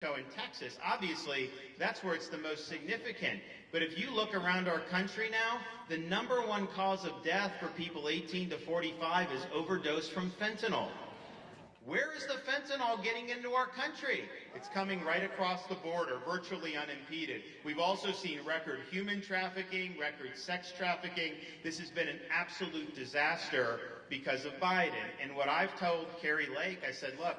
In Texas, obviously, that's where it's the most significant. But if you look around our country now, the #1 cause of death for people 18 to 45 is overdose from fentanyl. Where is the fentanyl getting into our country? It's coming right across the border, virtually unimpeded. We've also seen record human trafficking, record sex trafficking. This has been an absolute disaster because of Biden. And what I've told Kari Lake, I said, look,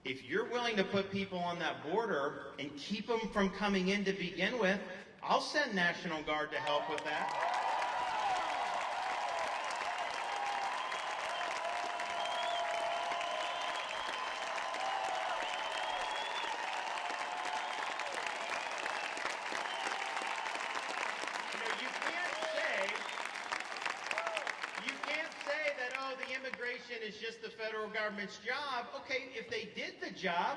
if you're willing to put people on that border and keep them from coming in to begin with, I'll send National Guard to help with that. Is just the federal government's job. Okay, if they did the job,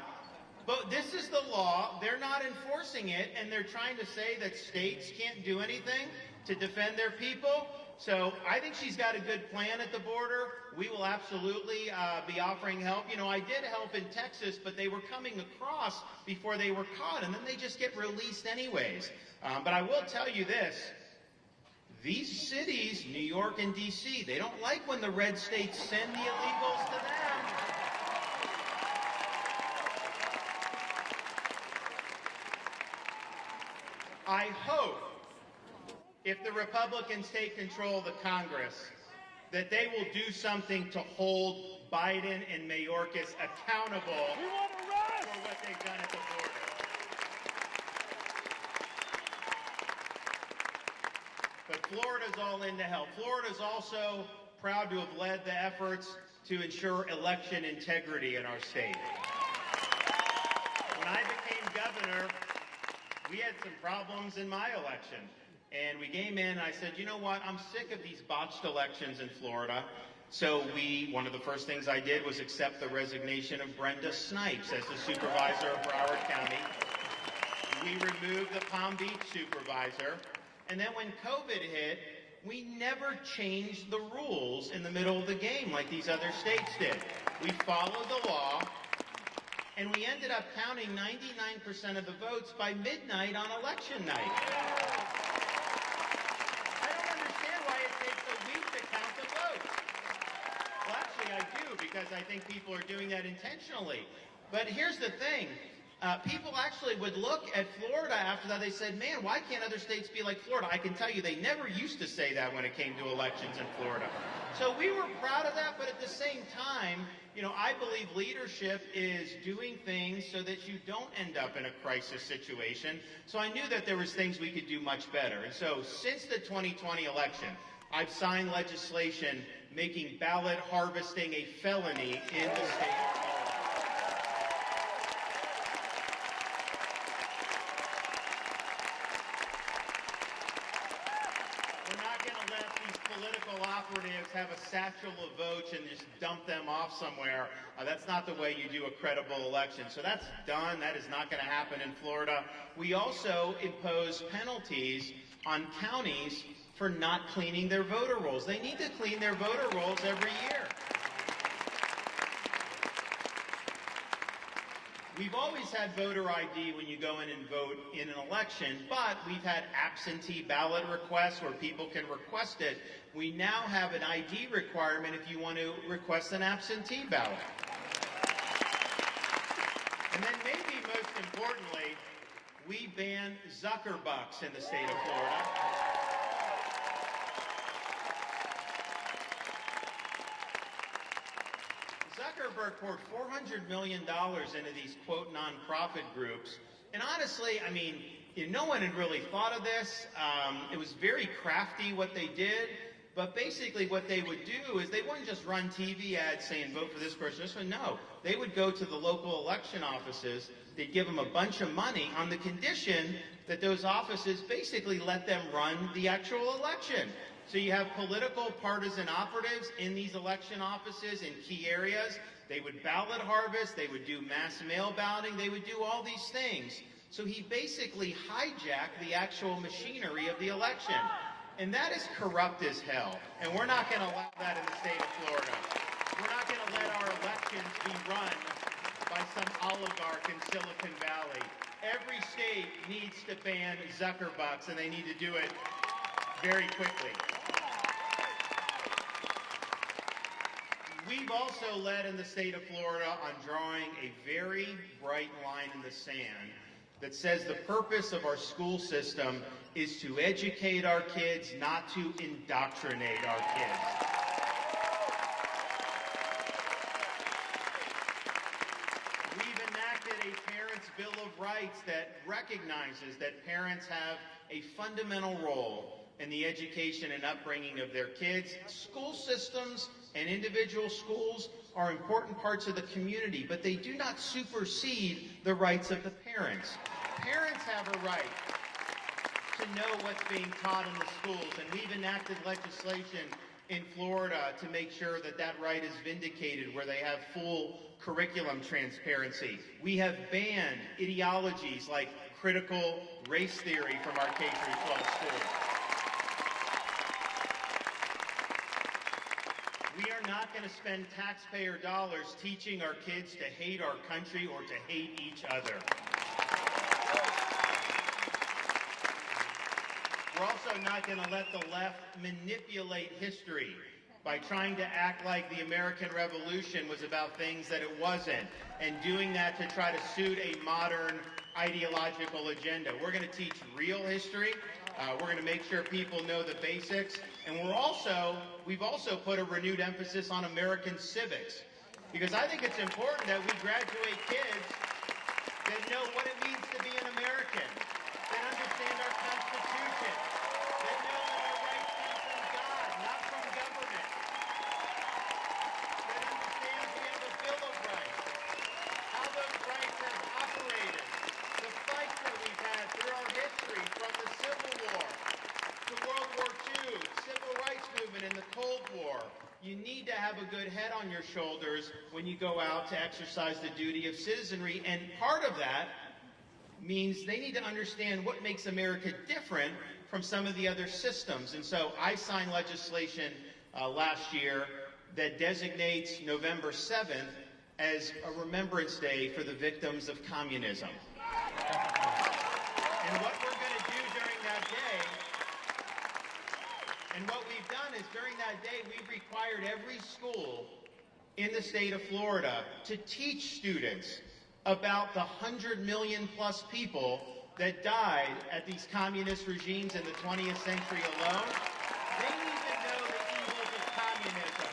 but this is the law, they're not enforcing it, and they're trying to say that states can't do anything to defend their people. So I think she's got a good plan at the border. We will absolutely be offering help. You know, I did help in Texas, but they were coming across before they were caught, and then they just get released anyways. But I will tell you this. These cities, New York and D.C., they don't like when the red states send the illegals to them. I hope if the Republicans take control of the Congress, that they will do something to hold Biden and Mayorkas accountable for what they've done at the border. But Florida's all in to help. Florida's also proud to have led the efforts to ensure election integrity in our state. When I became governor, we had some problems in my election. And we came in and I said, you know what, I'm sick of these botched elections in Florida. So one of the first things I did was accept the resignation of Brenda Snipes as the supervisor of Broward County. We removed the Palm Beach supervisor. And then when COVID hit, we never changed the rules in the middle of the game like these other states did. We followed the law, and we ended up counting 99% of the votes by midnight on election night. I don't understand why it takes a week to count the votes. Well, actually, I do, because I think people are doing that intentionally. But here's the thing. People actually would look at Florida after that. They said, man, why can't other states be like Florida? I can tell you they never used to say that when it came to elections in Florida. So we were proud of that, but at the same time, you know, I believe leadership is doing things so that you don't end up in a crisis situation. So I knew that there was things we could do much better. And so since the 2020 election, I've signed legislation making ballot harvesting a felony in the state of Florida. Political operatives have a satchel of votes and just dump them off somewhere. That's not the way you do a credible election. So that's done. That is not going to happen in Florida. We also impose penalties on counties for not cleaning their voter rolls. They need to clean their voter rolls every year. We've always had voter ID when you go in and vote in an election, but we've had absentee ballot requests where people can request it. We now have an ID requirement if you want to request an absentee ballot. And then maybe most importantly, we ban Zuckerbucks in the state of Florida. Zuckerberg poured $400 million into these, quote, nonprofit groups. And honestly, I mean, no one had really thought of this. It was very crafty what they did. But basically what they would do is they wouldn't just run TV ads saying, vote for this person, this one. No, they would go to the local election offices. They'd give them a bunch of money on the condition that those offices basically let them run the actual election. So you have political partisan operatives in these election offices in key areas. They would ballot harvest, they would do mass mail balloting, they would do all these things. So he basically hijacked the actual machinery of the election. And that is corrupt as hell. And we're not going to allow that in the state of Florida. We're not going to let our elections be run by by some oligarch in Silicon Valley. Every state needs to ban Zuckerbucks, and they need to do it very quickly. We've also led in the state of Florida on drawing a very bright line in the sand that says the purpose of our school system is to educate our kids, not to indoctrinate our kids. We've enacted a Parents' Bill of Rights that recognizes that parents have a fundamental role in the education and upbringing of their kids. School systems and individual schools are important parts of the community, but they do not supersede the rights of the parents. Parents have a right to know what's being taught in the schools, and we've enacted legislation in Florida to make sure that that right is vindicated, where they have full curriculum transparency. We have banned ideologies like critical race theory from our K-12 schools. We are not going to spend taxpayer dollars teaching our kids to hate our country or to hate each other. We're also not going to let the left manipulate history by trying to act like the American Revolution was about things that it wasn't, and doing that to try to suit a modern ideological agenda. We're going to teach real history. We're going to make sure people know the basics, and we've also put a renewed emphasis on American civics, because I think it's important that we graduate kids that know what it means to be an American, that understand our Constitution, that know that our rights come from God, not from government, that understands we have a Bill of Rights, how those rights have operated, the fights that we've had through our history, from the Civil War to World War II, Civil Rights Movement and the Cold War. You need to have a good head on your shoulders when you go out to exercise the duty of citizenry, and part of that means they need to understand what makes America different from some of the other systems. And so I signed legislation last year that designates November 7th as a Remembrance Day for the victims of communism. And what we're going to do during that day, and what we've done is during that day, we've required every school in the state of Florida to teach students about the 100 million plus people that died at these communist regimes in the 20th century alone. They need to know the evils of communism,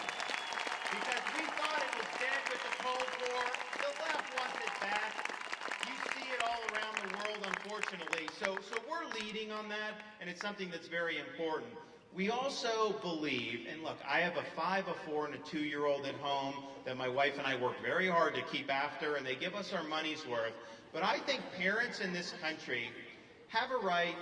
because we thought it was dead with the Cold War. The left wants it back. You see it all around the world, unfortunately. So we're leading on that, and it's something that's very important. We also believe, and look, I have a 5, a 4, and a 2-year-old at home that my wife and I work very hard to keep after, and they give us our money's worth. But I think parents in this country have a right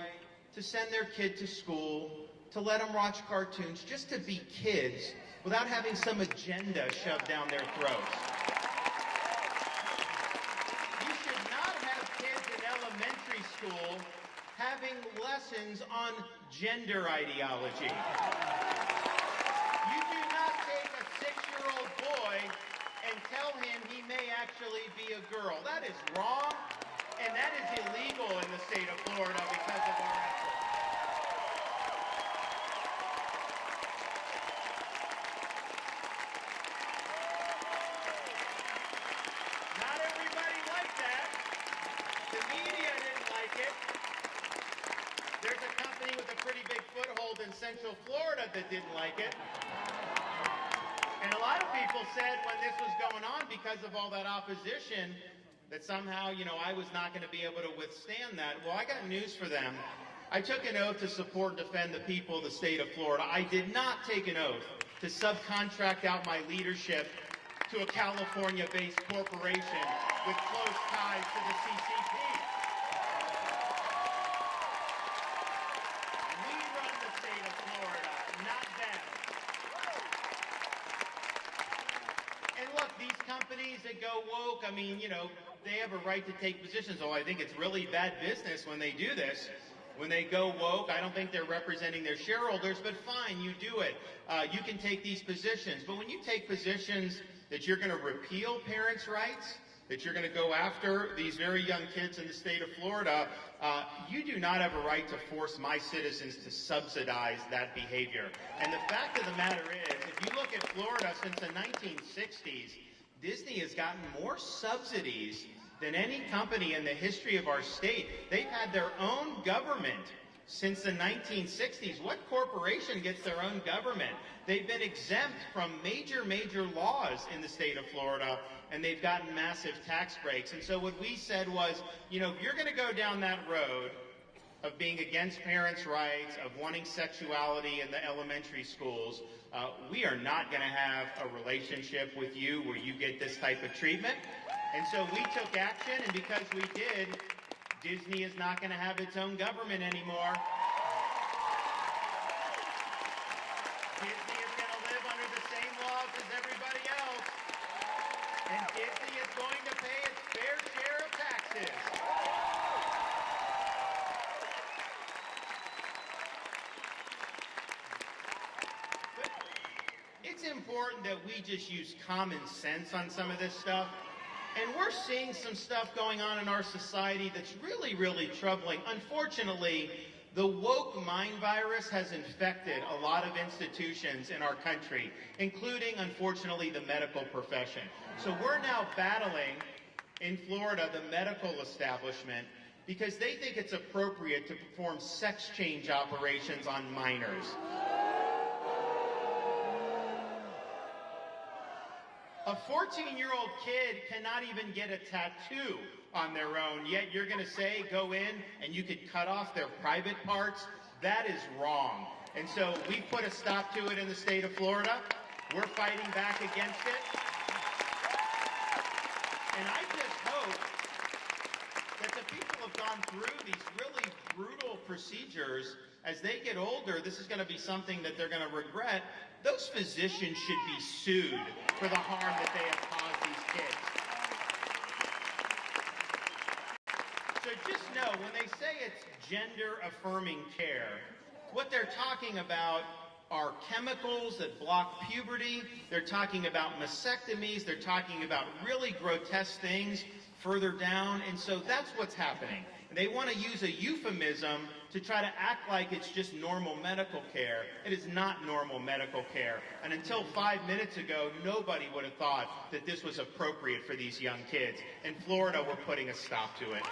to send their kid to school, to let them watch cartoons, just to be kids, without having some agenda shoved down their throats. You should not have kids in elementary school having lessons on gender ideology. You do not take a 6-year-old boy and tell him he may actually be a girl. That is wrong, and that is illegal in the state of Florida because of our efforts. Not everybody liked that. The media didn't like it. There's a company with a pretty big foothold in Central Florida that didn't like it. And a lot of people said when this was going on, because of all that opposition, that somehow, I was not going to be able to withstand that. Well, I got news for them. I took an oath to support and defend the people of the state of Florida. I did not take an oath to subcontract out my leadership to a California-based corporation with close ties to the CCP. That go woke, they have a right to take positions. Oh, I think it's really bad business when they do this. When they go woke, I don't think they're representing their shareholders, but fine, you do it. You can take these positions. But when you take positions that you're going to repeal parents' rights, that you're going to go after these very young kids in the state of Florida, you do not have a right to force my citizens to subsidize that behavior. And the fact of the matter is, if you look at Florida since the 1960s, Disney has gotten more subsidies than any company in the history of our state. They've had their own government since the 1960s. What corporation gets their own government? They've been exempt from major laws in the state of Florida, and they've gotten massive tax breaks. And so what we said was, you know, if you're going to go down that road of being against parents' rights, of wanting sexuality in the elementary schools, we are not going to have a relationship with you where you get this type of treatment. And so we took action, and because we did, Disney is not going to have its own government anymore. Disney is going to live under the same laws as everybody else. And Disney is going to pay its fair share of taxes. But it's important that we just use common sense on some of this stuff. And we're seeing some stuff going on in our society that's really troubling. Unfortunately, the woke mind virus has infected a lot of institutions in our country, including, unfortunately, the medical profession. So we're now battling, in Florida, the medical establishment because they think it's appropriate to perform sex change operations on minors. A 14-year-old kid cannot even get a tattoo on their own, yet you're going to say, go in and you could cut off their private parts? That is wrong. And so we put a stop to it in the state of Florida. We're fighting back against it. And I just hope that the people have gone through these really brutal procedures. As they get older, this is going to be something that they're going to regret. Those physicians should be sued for the harm that they have caused these kids. So just know, when they say it's gender-affirming care, what they're talking about are chemicals that block puberty. They're talking about mastectomies. They're talking about really grotesque things further down. And so that's what's happening. They want to use a euphemism to try to act like it's just normal medical care. It is not normal medical care. And until 5 minutes ago, nobody would have thought that this was appropriate for these young kids. In Florida, we're putting a stop to it.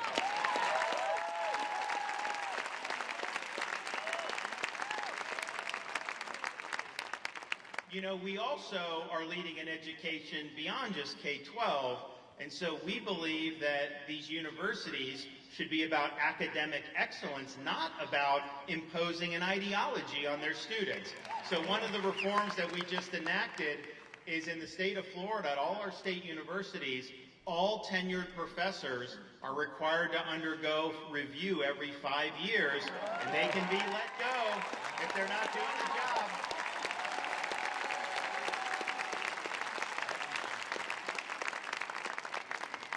You know, we also are leading an education beyond just K-12, and so we believe that these universities should be about academic excellence, not about imposing an ideology on their students. So one of the reforms that we just enacted is in the state of Florida, at all our state universities, all tenured professors are required to undergo review every 5 years, and they can be let go if they're not doing the job.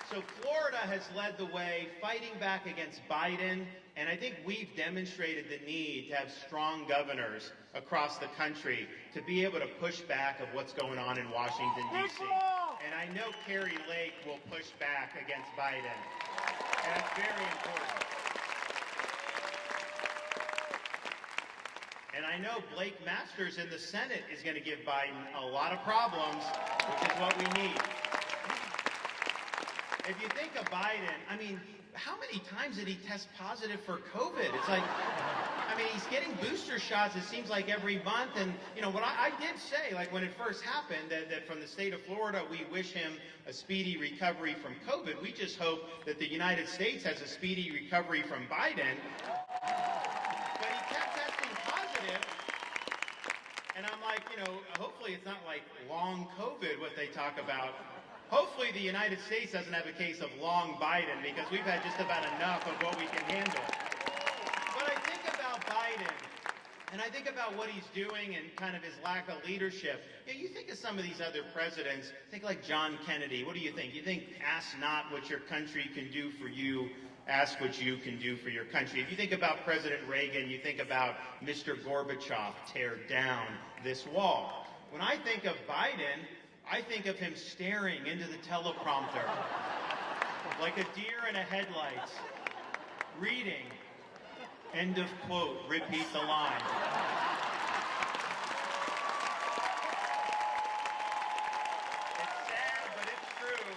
So Florida has led the way fighting back against Biden, and I think we've demonstrated the need to have strong governors across the country to be able to push back of what's going on in Washington, D.C. And I know Kari Lake will push back against Biden, and that's very important. And I know Blake Masters in the Senate is going to give Biden a lot of problems, which is what we need. If you think of Biden, I mean, how many times did he test positive for COVID? It's like, I mean, he's getting booster shots, it seems like every month. And, you know, what I did say, like when it first happened, that from the state of Florida, we wish him a speedy recovery from COVID. We just hope that the United States has a speedy recovery from Biden. But he kept testing positive. And I'm like, you know, hopefully it's not like long COVID, what they talk about. Hopefully the United States doesn't have a case of long Biden, because we've had just about enough of what we can handle. But I think about Biden, and I think about what he's doing and kind of his lack of leadership. You know, you think of some of these other presidents, think like John Kennedy. What do you think? You think, ask not what your country can do for you, ask what you can do for your country. If you think about President Reagan, you think about Mr. Gorbachev, tear down this wall. When I think of Biden, I think of him staring into the teleprompter like a deer in a headlights. Reading. End of quote. Repeat the line. It's sad, but it's true.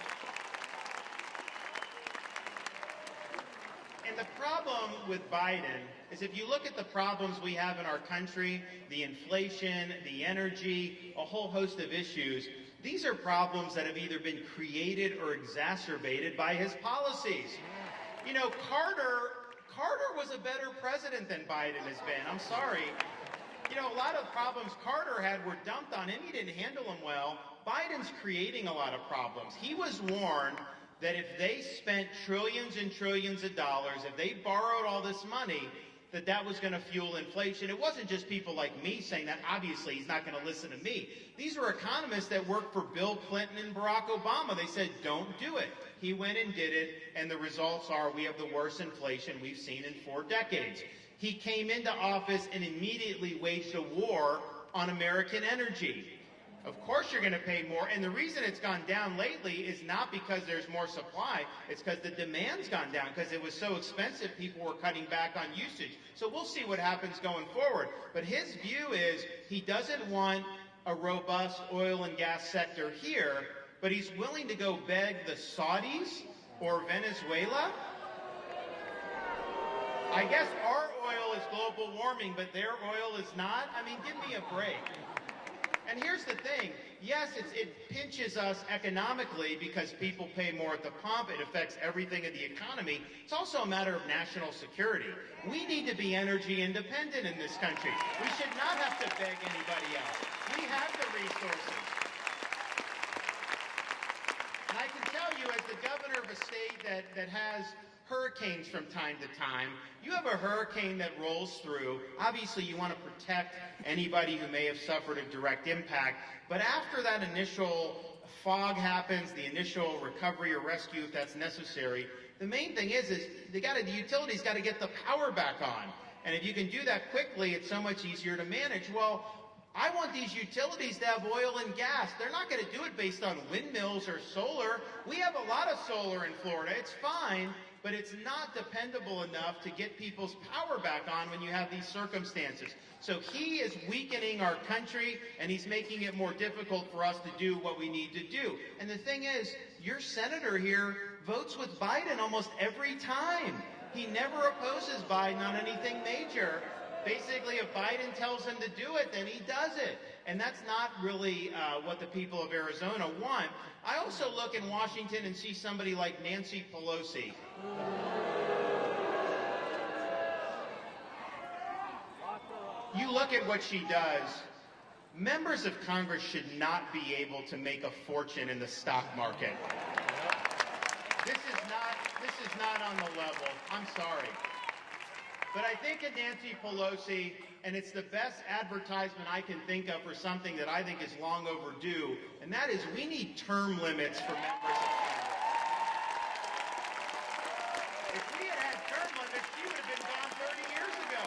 And the problem with Biden is if you look at the problems we have in our country, the inflation, the energy, a whole host of issues, these are problems that have either been created or exacerbated by his policies. You know, Carter was a better president than Biden has been. I'm sorry. You know, a lot of problems Carter had were dumped on him. He didn't handle them well. Biden's creating a lot of problems. He was warned that if they spent trillions and trillions of dollars, if they borrowed all this money, that was going to fuel inflation. It wasn't just people like me saying that. Obviously, he's not going to listen to me. These were economists that worked for Bill Clinton and Barack Obama. They said, don't do it. He went and did it, and the results are we have the worst inflation we've seen in 4 decades. He came into office and immediately waged a war on American energy. Of course you're going to pay more, and the reason it's gone down lately is not because there's more supply, it's because the demand's gone down, because it was so expensive, people were cutting back on usage. So we'll see what happens going forward. But his view is he doesn't want a robust oil and gas sector here, but he's willing to go beg the Saudis or Venezuela. I guess our oil is global warming, but their oil is not. I mean, give me a break. And here's the thing. Yes, it pinches us economically because people pay more at the pump. It affects everything in the economy. It's also a matter of national security. We need to be energy independent in this country. We should not have to beg anybody else. We have the resources. And I can tell you, as the governor of a state that has hurricanes from time to time, you have a hurricane that rolls through. Obviously, you want to protect anybody who may have suffered a direct impact. But after that initial fog happens, the initial recovery or rescue, if that's necessary, the main thing is the utilities got to get the power back on. And if you can do that quickly, it's so much easier to manage. Well, I want these utilities to have oil and gas. They're not going to do it based on windmills or solar. We have a lot of solar in Florida. It's fine, but it's not dependable enough to get people's power back on when you have these circumstances. So he is weakening our country, and he's making it more difficult for us to do what we need to do. And the thing is, your senator here votes with Biden almost every time. He never opposes Biden on anything major. Basically, if Biden tells him to do it, then he does it. And that's not really what the people of Arizona want. I also look in Washington and see somebody like Nancy Pelosi. You look at what she does. Members of Congress should not be able to make a fortune in the stock market. This is not on the level. I'm sorry. But I think of Nancy Pelosi, and it's the best advertisement I can think of for something that I think is long overdue, and that is we need term limits for members of Congress. If we had had term limits, she would have been gone 30 years ago.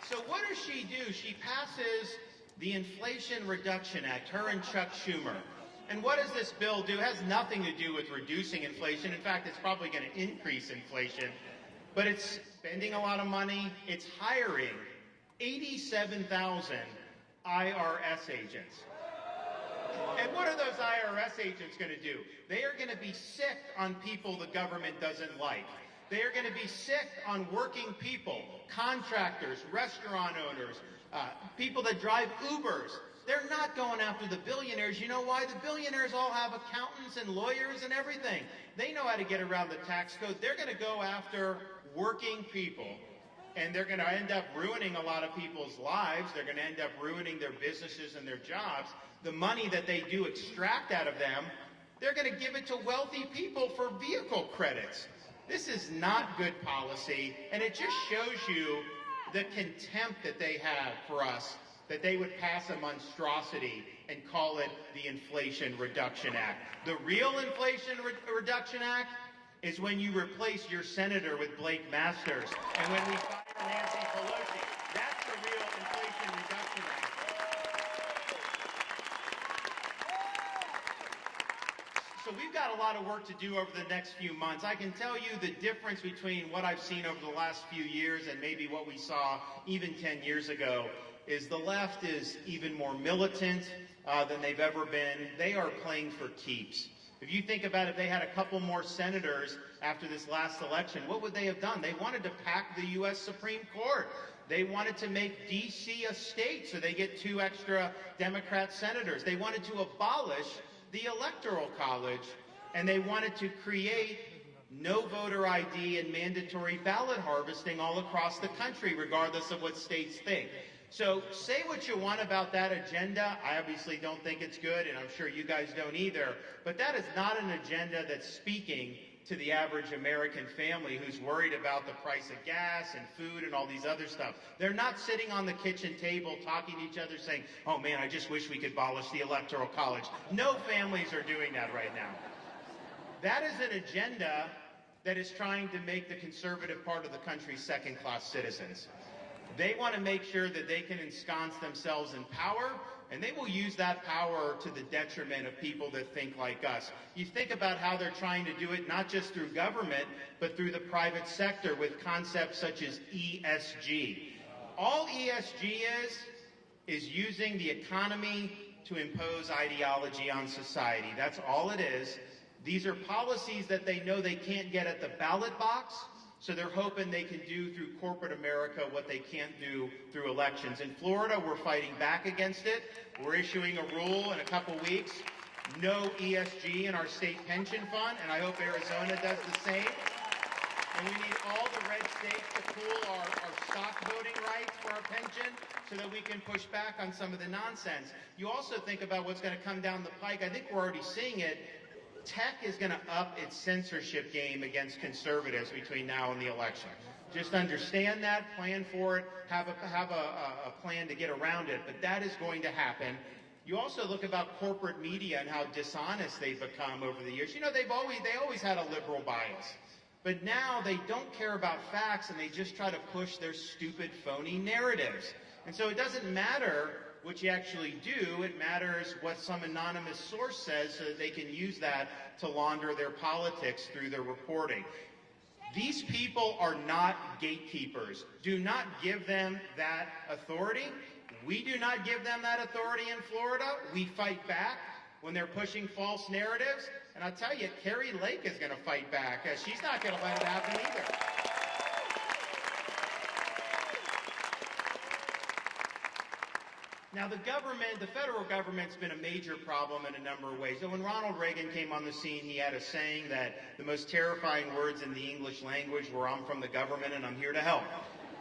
So what does she do? She passes the Inflation Reduction Act, her and Chuck Schumer. And what does this bill do? It has nothing to do with reducing inflation. In fact, it's probably going to increase inflation. But it's spending a lot of money. It's hiring 87,000 IRS agents. And what are those IRS agents going to do? They are going to be sick on people the government doesn't like. They are going to be sick on working people, contractors, restaurant owners, people that drive Ubers. They're not going after the billionaires. You know why? The billionaires all have accountants and lawyers and everything. They know how to get around the tax code. They're going to go after working people, and they're going to end up ruining a lot of people's lives. They're going to end up ruining their businesses and their jobs. The money that they do extract out of them, they're going to give it to wealthy people for vehicle credits. This is not good policy, and it just shows you the contempt that they have for us, that they would pass a monstrosity and call it the Inflation Reduction Act. The real Inflation Reduction Act is when you replace your senator with Blake Masters, and when we fire Nancy Pelosi. That's the real Inflation Reduction Act. got a lot of work to do over the next few months. I can tell you the difference between what I've seen over the last few years and maybe what we saw even 10 years ago is the left is even more militant than they've ever been. They are playing for keeps. If you think about if they had a couple more senators after this last election, what would they have done? They wanted to pack the U.S. Supreme Court. They wanted to make D.C. a state so they get 2 extra Democrat senators. They wanted to abolish the Electoral College, and they wanted to create no voter ID and mandatory ballot harvesting all across the country, regardless of what states think. So say what you want about that agenda. I obviously don't think it's good, and I'm sure you guys don't either. But that is not an agenda that's speaking to the average American family who's worried about the price of gas and food and all these other stuff. They're not sitting on the kitchen table talking to each other saying, oh man, I just wish we could abolish the Electoral College. No families are doing that right now. That is an agenda that is trying to make the conservative part of the country second-class citizens. They want to make sure that they can ensconce themselves in power, and they will use that power to the detriment of people that think like us. You think about how they're trying to do it, not just through government, but through the private sector with concepts such as ESG. All ESG is using the economy to impose ideology on society. That's all it is. These are policies that they know they can't get at the ballot box, so they're hoping they can do through corporate America what they can't do through elections. In Florida, we're fighting back against it. We're issuing a rule in a couple weeks, no ESG in our state pension fund, and I hope Arizona does the same. And we need all the red states to pool our stock voting rights for our pension so that we can push back on some of the nonsense. You also think about what's going to come down the pike. I think we're already seeing it. Tech is going to up its censorship game against conservatives between now and the election. Just understand that, plan for it, have a plan to get around it, but that is going to happen. You also look about corporate media and how dishonest they've become over the years. You know, they always had a liberal bias, but now they don't care about facts and they just try to push their stupid, phony narratives. And so it doesn't matter what you actually do, it matters what some anonymous source says so that they can use that to launder their politics through their reporting. These people are not gatekeepers. Do not give them that authority. We do not give them that authority in Florida. We fight back when they're pushing false narratives. And I'll tell you, Carrie Lake is going to fight back. She's not going to let it happen either. Now, the federal government's been a major problem in a number of ways. So when Ronald Reagan came on the scene, he had a saying that the most terrifying words in the English language were, I'm from the government and I'm here to help.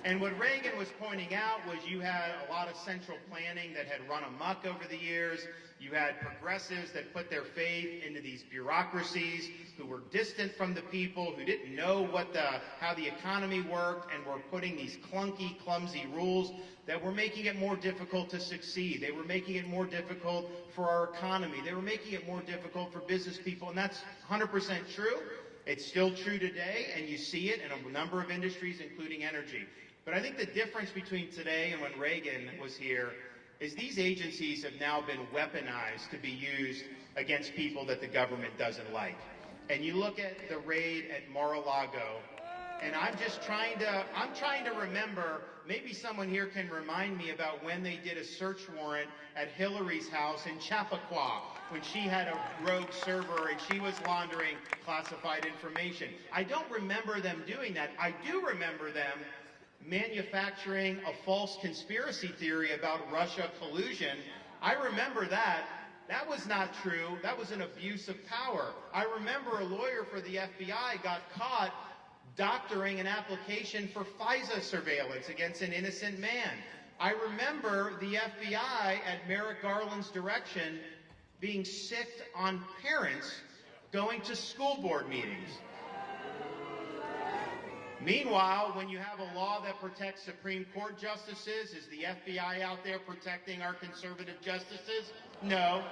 And what Reagan was pointing out was you had a lot of central planning that had run amok over the years. You had progressives that put their faith into these bureaucracies who were distant from the people, who didn't know how the economy worked, and were putting these clunky, clumsy rules that were making it more difficult to succeed. They were making it more difficult for our economy. They were making it more difficult for business people, and that's 100% true. It's still true today, and you see it in a number of industries, including energy. But I think the difference between today and when Reagan was here is these agencies have now been weaponized to be used against people that the government doesn't like. And you look at the raid at Mar-a-Lago, and I'm trying to remember, maybe someone here can remind me about when they did a search warrant at Hillary's house in Chappaqua, when she had a rogue server and she was laundering classified information. I don't remember them doing that. I do remember them manufacturing a false conspiracy theory about Russia collusion. I remember that. That was not true. That was an abuse of power. I remember a lawyer for the FBI got caught doctoring an application for FISA surveillance against an innocent man. I remember the FBI, at Merrick Garland's direction, being sick on parents going to school board meetings. Meanwhile, when you have a law that protects Supreme Court justices, is the FBI out there protecting our conservative justices? No.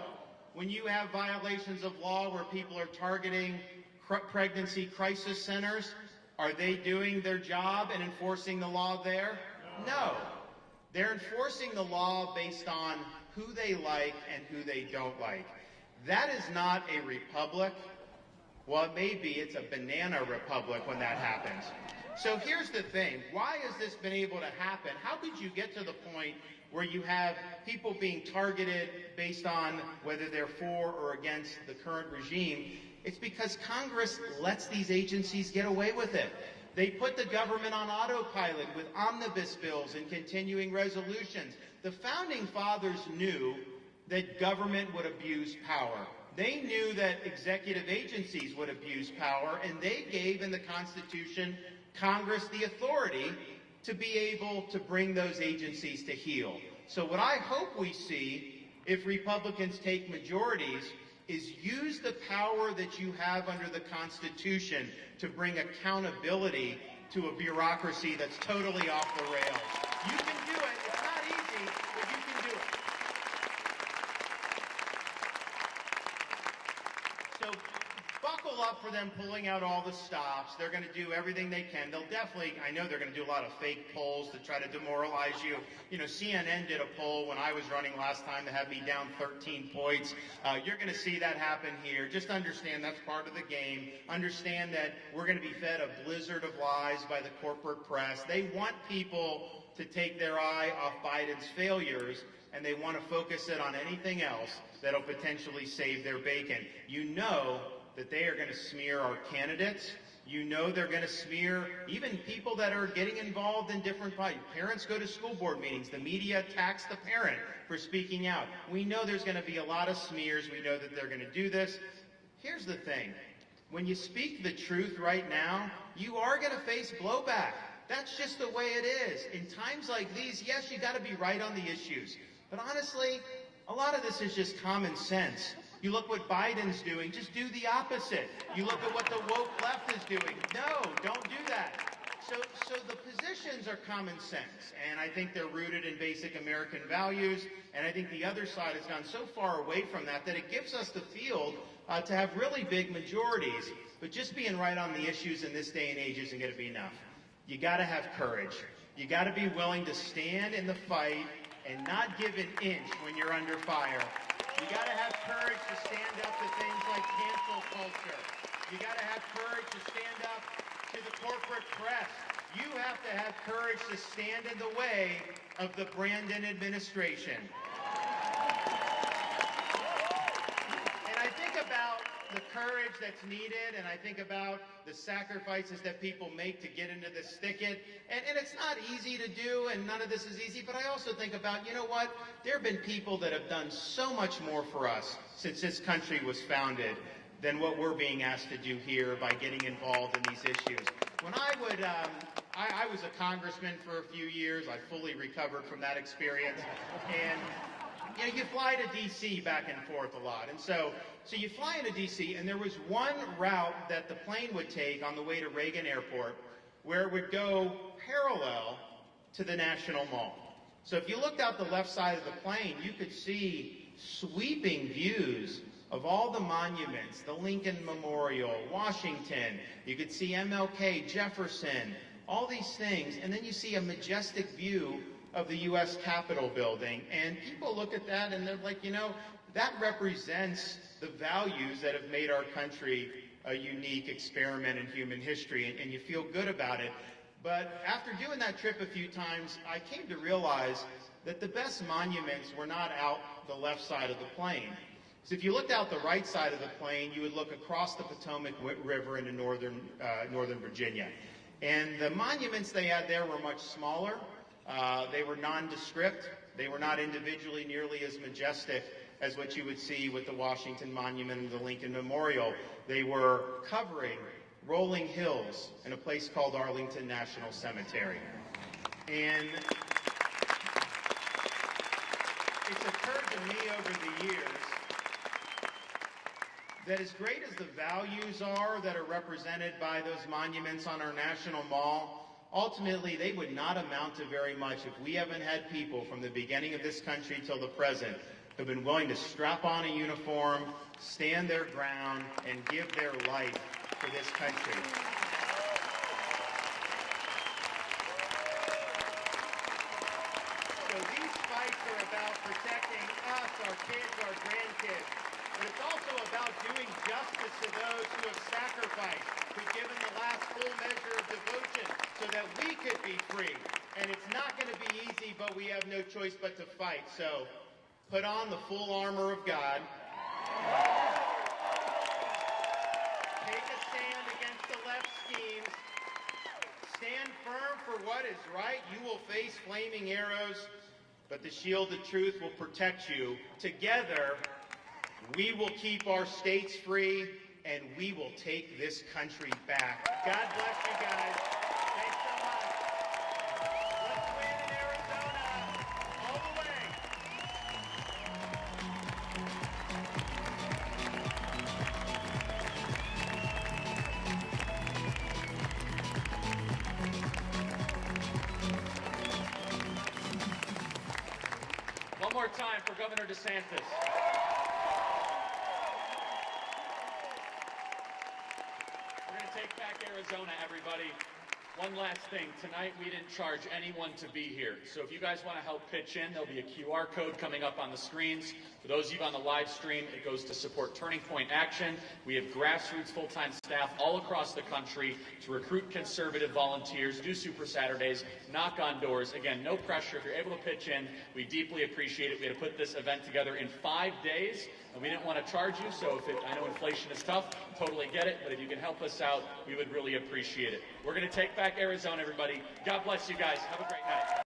When you have violations of law where people are targeting pregnancy crisis centers, are they doing their job and enforcing the law there? No. They're enforcing the law based on who they like and who they don't like. That is not a republic. Well, it may be it's a banana republic when that happens. So here's the thing. Why has this been able to happen? How could you get to the point where you have people being targeted based on whether they're for or against the current regime? It's because Congress lets these agencies get away with it. They put the government on autopilot with omnibus bills and continuing resolutions. The Founding Fathers knew that government would abuse power. They knew that executive agencies would abuse power, and they gave in the Constitution Congress the authority to be able to bring those agencies to heel. So what I hope we see, if Republicans take majorities, is use the power that you have under the Constitution to bring accountability to a bureaucracy that's totally off the rails. You can do it. It's not easy, but you can do it. So buckle up for them pulling out all the stops. They're going to do everything they can. They'll definitely, I know they're going to do a lot of fake polls to try to demoralize you. You know, CNN did a poll when I was running last time to have me down 13 points. You're going to see that happen here. Just understand that's part of the game. Understand that we're going to be fed a blizzard of lies by the corporate press. They want people to take their eye off Biden's failures, and they want to focus it on anything else that'll potentially save their bacon. You know that they are going to smear our candidates. You know they're going to smear even people that are getting involved in different parties. Parents go to school board meetings. The media attacks the parent for speaking out. We know there's going to be a lot of smears. We know that they're going to do this. Here's the thing. When you speak the truth right now, you are going to face blowback. That's just the way it is. In times like these, yes, you got to be right on the issues. But honestly, a lot of this is just common sense. You look what Biden's doing, just do the opposite. You look at what the woke left is doing. No, don't do that. So the positions are common sense, and I think they're rooted in basic American values, and I think the other side has gone so far away from that that it gives us the field to have really big majorities. But just being right on the issues in this day and age isn't going to be enough. You got to have courage. You got to be willing to stand in the fight and not give an inch when you're under fire. You got to have courage to stand up to things like cancel culture. You got to have courage to stand up to the corporate press. You have to have courage to stand in the way of the Brandon administration. And I think about the courage that's needed, and I think about the sacrifices that people make to get into this thicket. And it's not easy to do, and none of this is easy, but I also think about, you know what? There have been people that have done so much more for us since this country was founded than what we're being asked to do here by getting involved in these issues. When I was a congressman for a few years. I fully recovered from that experience. And you know, you fly to D.C. back and forth a lot. And so you fly into D.C., and there was one route that the plane would take on the way to Reagan Airport where it would go parallel to the National Mall. So if you looked out the left side of the plane, you could see sweeping views of all the monuments, the Lincoln Memorial, Washington. You could see MLK, Jefferson, all these things. And then you see a majestic view of the U.S. Capitol building. And people look at that and they're like, you know, that represents the values that have made our country a unique experiment in human history, and you feel good about it. But after doing that trip a few times, I came to realize that the best monuments were not out the left side of the plane. So if you looked out the right side of the plane, you would look across the Potomac River into northern Virginia. And the monuments they had there were much smaller. They were nondescript. They were not individually nearly as majestic as what you would see with the Washington Monument and the Lincoln Memorial. They were covering rolling hills in a place called Arlington National Cemetery. And it's occurred to me over the years that as great as the values are that are represented by those monuments on our National Mall, ultimately they would not amount to very much if we haven't had people from the beginning of this country till the present who've been willing to strap on a uniform, stand their ground, and give their life for this country. So these fights are about protecting us, our kids, our grandkids, but it's also about doing justice to those who have free. And it's not going to be easy, but we have no choice but to fight. So put on the full armor of God. Take a stand against the left schemes. Stand firm for what is right. You will face flaming arrows, but the shield of truth will protect you. Together, we will keep our states free, and we will take this country back. God bless you guys. Thanks so much. Let's win in Arizona. All the way. One more time for Governor DeSantis. We're going to take back Arizona, everybody. One last thing. Tonight, we didn't charge anyone to be here. So if you guys want to help pitch in, there'll be a QR code coming up on the screens. For those of you on the live stream, it goes to support Turning Point Action. We have grassroots full-time staff all across the country to recruit conservative volunteers, do Super Saturdays, knock on doors. Again, no pressure. If you're able to pitch in, we deeply appreciate it. We had to put this event together in 5 days, and we didn't want to charge you. So I know inflation is tough, totally get it, but if you can help us out, we would really appreciate it. We're going to take back Arizona, everybody. God bless you guys. Have a great night.